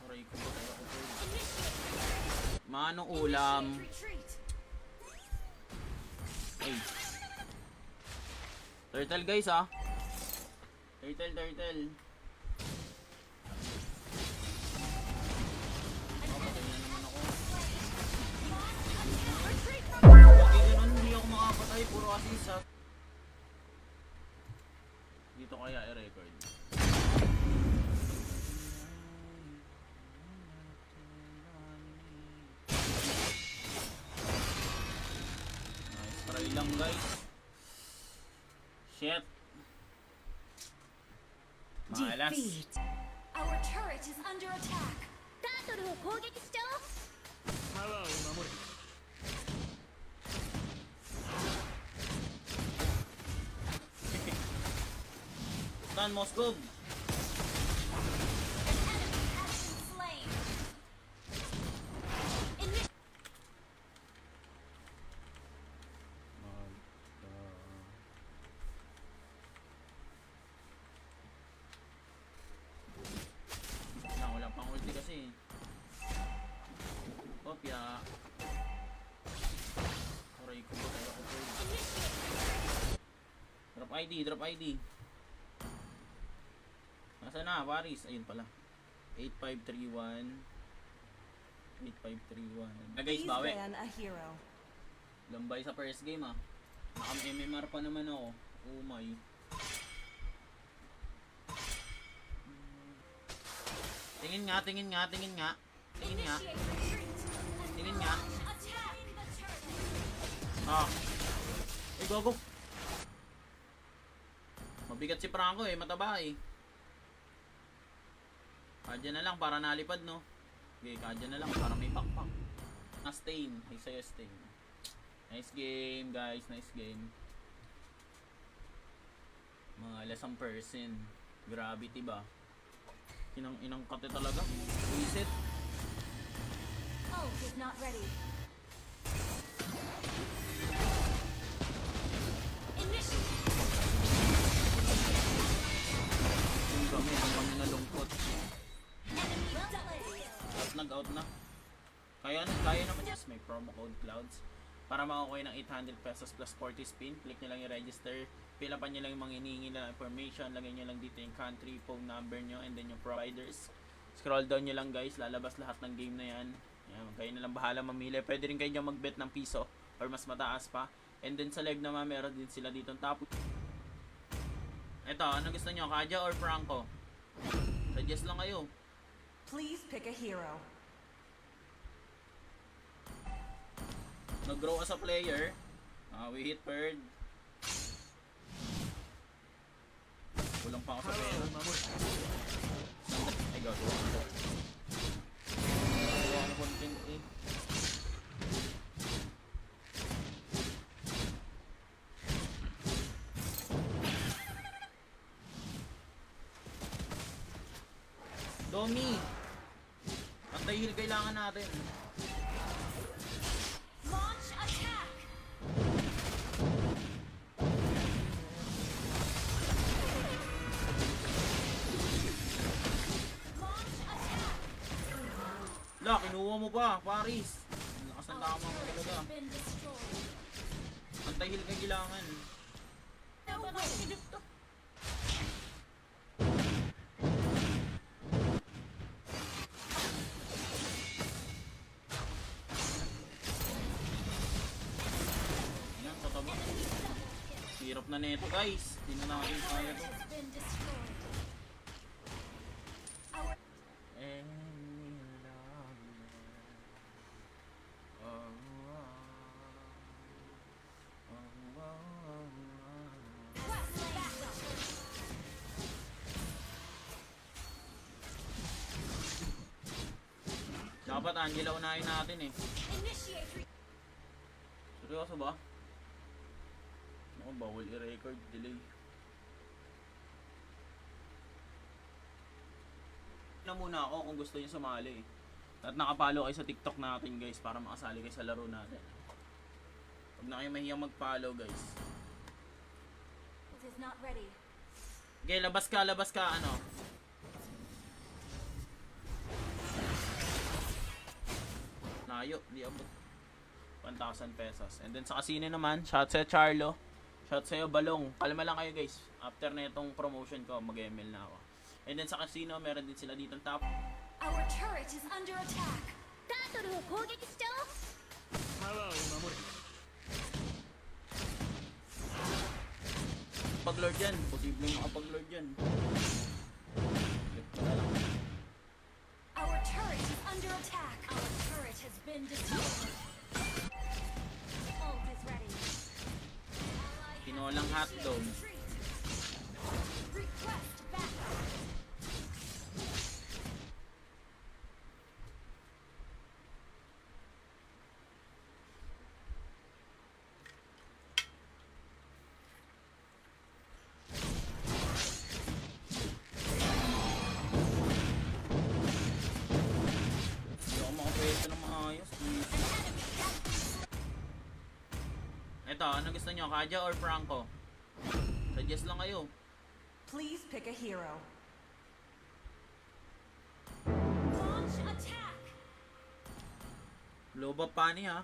Aray ko ba tayo ako? Manong ulam. Ay. Turtle guys ah. Turtle. Patay na naman ako. Okay, ganun, hindi ako makapatay. Puro assist ah. Dito kaya i-record. Nice try lang guys. Shit. Malas. Defeat. Our turret is under attack. Stan Moscow. Slain. Wala pang ulti kasi. Kopya. Aray ko ba tayo ako? Drop ID. Nasaan na, Paris? Ayun pala. 8531. Na guys, Please bawi. ban a hero. Lambay sa first game ah. Nakam-MMR pa naman ako. Oh my. Tingin nga. Tingin nga. Ah. Ay, gogo. Mabigat si Franco eh, mataba eh. Kadya na lang para nalipad no. Okay, kadya na lang para may pakpak. Stain, ay sa'yo Stain. Nice game guys, nice game. Mga lasang person. Gravity ba? Inang kate talaga. Reset. Ult is not ready. Yung kami nalungkot. Out na. Kaya naman yes, may promo code Clouds. Para makakuha ng 800 pesos plus 40 spin, click nyo lang yung register. Fill upan nyo lang yung mga hinihingi na information. Lagay nyo lang dito yung country, phone number nyo, and then yung providers. Scroll down nyo lang guys, lalabas lahat ng game na yan. Yan, kayo na lang bahala mamili. Pwede rin kayo dyan mag-bet ng piso or mas mataas pa. And then sa live naman, meron din sila dito top. Eto, ano gusto nyo? Kadya or Franco? Suggest lang kayo. Please pick a hero. Nag-grow as a player. We hit third. Kulang pa ako sa pera. Ay, gagawa ko. Gagawa ko content eh. Domi! Pantay heal kailangan natin. Launch attack. Launch attack. La, kinuha mo pa, Paris. Lakas ng tama mo talaga. Been destroyed. Pantay heal kailangan. No way. Ayan, tataba. Hirap na neto guys. Hindi na natin kaya to. Has been destroyed. Dapat Angela unahin natin eh. Initiate. Seryoso ba? Ako bawal i-record, delay. Na muna ako kung gusto niyo sumali. At nakapalo kayo sa TikTok natin guys para makasali kayo sa laro natin. Huwag na kayo mahiyang mag-follow guys. It is not ready. Okay, labas ka ano. Layo, di abot. 1,000 pesos. And then sa casino naman, shout sa'yo Charlo. Shout sa'yo Balong. Kalma lang kayo guys. After na itong promotion ko, mag-ML na ako. And then sa casino, meron din sila dito top. Our turret is under attack. タートルを攻撃しちゃおう。 Pag-lord yan. Posibleng makapag-lord yan. Our turret is under attack. Our turret has been destroyed. Ult is ready. Ally has Tinolang hotdog. retreat. Request backup. Hindi ako makapwesto ng maayos. Eto, ano gusto nyo? Kaja or Franco? Suggest lang kayo. Please pick a hero. Launch attack. Low buff Pani ha.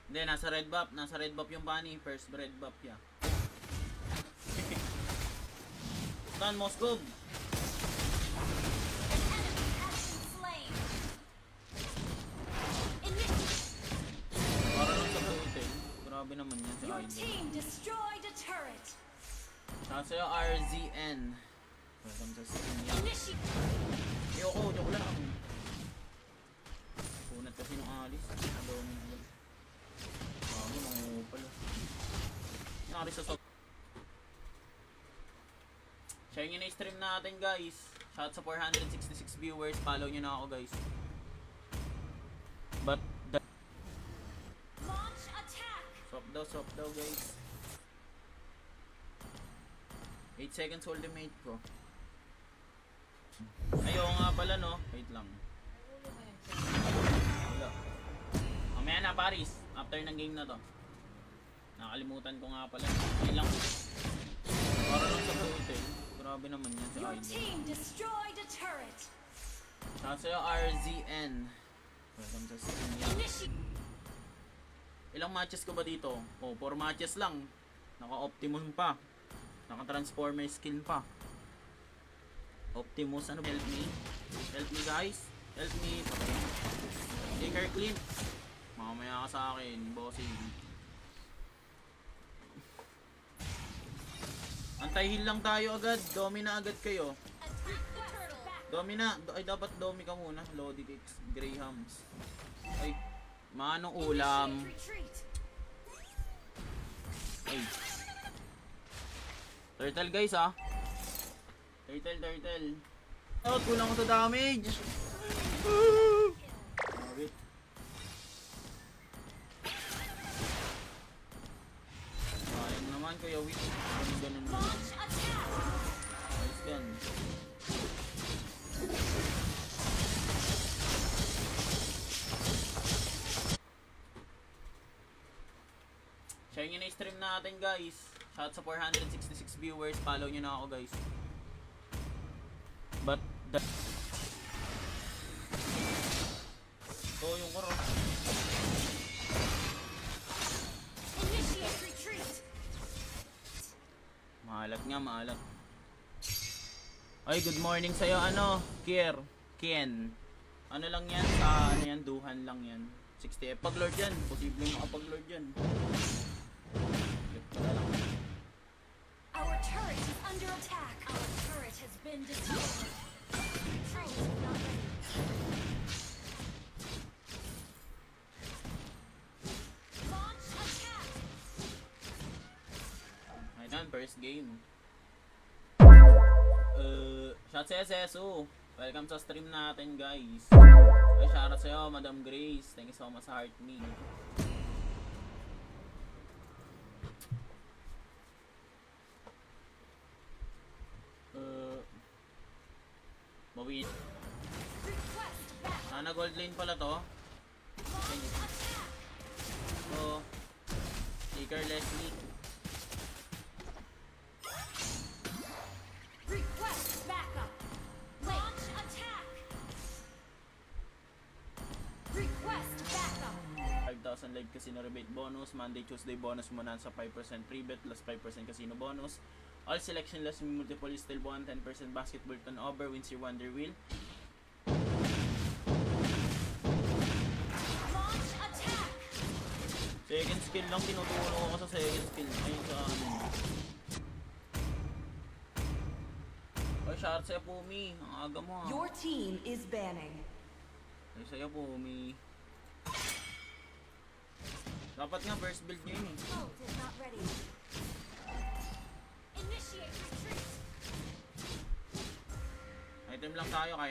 Hindi, nasa red buff. Nasa red buff yung Pani. First red buff ya. Stun Moskov. An enemy has been slain. Para lang sa hotel. Grabe naman yan si Your Idol. team destroyed a turret. Saan sa'yo RZN. Welcome sa stream yan. Initiate. Ayoko, joke lang. Punat kasi nung alis. Hello, hello. Grabe, mangungupal. Nangyari sa sok. Share nyo na yung stream natin guys. Shout sa 466 viewers. Follow nyo na ako guys. But the Launch attack. swap daw guys. 8 seconds ultimate ko. Ayaw nga pala no. Wait lang. Wala. Mamaya na Paris. After ng game na to. Nakalimutan ko nga pala. Ayun lang. Para lang sa hotel. Grabe naman yan si Your Idol. team destroyed a turret. Saan sa'yo RZN. Welcome sa stream yan. Initiate. Ilang matches ko ba dito? Oh, 4 matches lang. Naka-Optimus pa. Naka-Transformer skin pa. Optimus, ano? Help me. Help me guys. Help me. Taker Clint. Mamaya ka sa akin, bossing. Antay-heal lang tayo agad. Domina agad kayo. Attack the turtle. Domina. Ay, dapat Domi ka muna. Lodi Cakes. Grahams. Ay, manong ulam. Initiate retreat. Ay. Turtle guys ah. Turtle. Oh, kulang ko to damage. Wait. Sayang naman kuya Wit. Ganun. Launch attack. Ayos yan. Share nyo na yung stream natin guys. Shout sa 466 viewers. Follow nyo na ako guys. But the... Oh, yung karo. Initiate retreat. Maalat nga, maalat. Ay, good morning sa'yo, ano, Ken. Ano lang yan, sa ano yan, duhan lang yan. 60 pag-lord yan, posibleng makapag-lord yan. Wala lang. Our turret is under attack. Our turret has been destroyed. Retreat is not ready. Launch attack. Ay, done, first game. Shout sa SSO. Welcome sa stream natin, guys. Ay, shoutout sa'yo, Madam Grace. Thank you so much sa heart me. Mawin. Request back. Sana gold lane pala to. Launch attack. So, Taker Leslie. Request backup. Launch attack. 1,000 live casino rebate bonus. Monday, Tuesday bonus mo na sa 5% free bet plus 5% casino bonus. All selection less multiple is still 1, 10% basketball turnover wins your Wonder Wheel. Launch attack. Second skill lang, tinuturo ko sa second skill. Ayun sa ano. Ay, shout sa'yo, Pumi. Ang aga mo ha. Your team is banning. Ay, sa'yo, Pumi. Dapat nga, first build nyo yun eh. Ult is not ready. Initiate retreat. Item lang tayo, kaya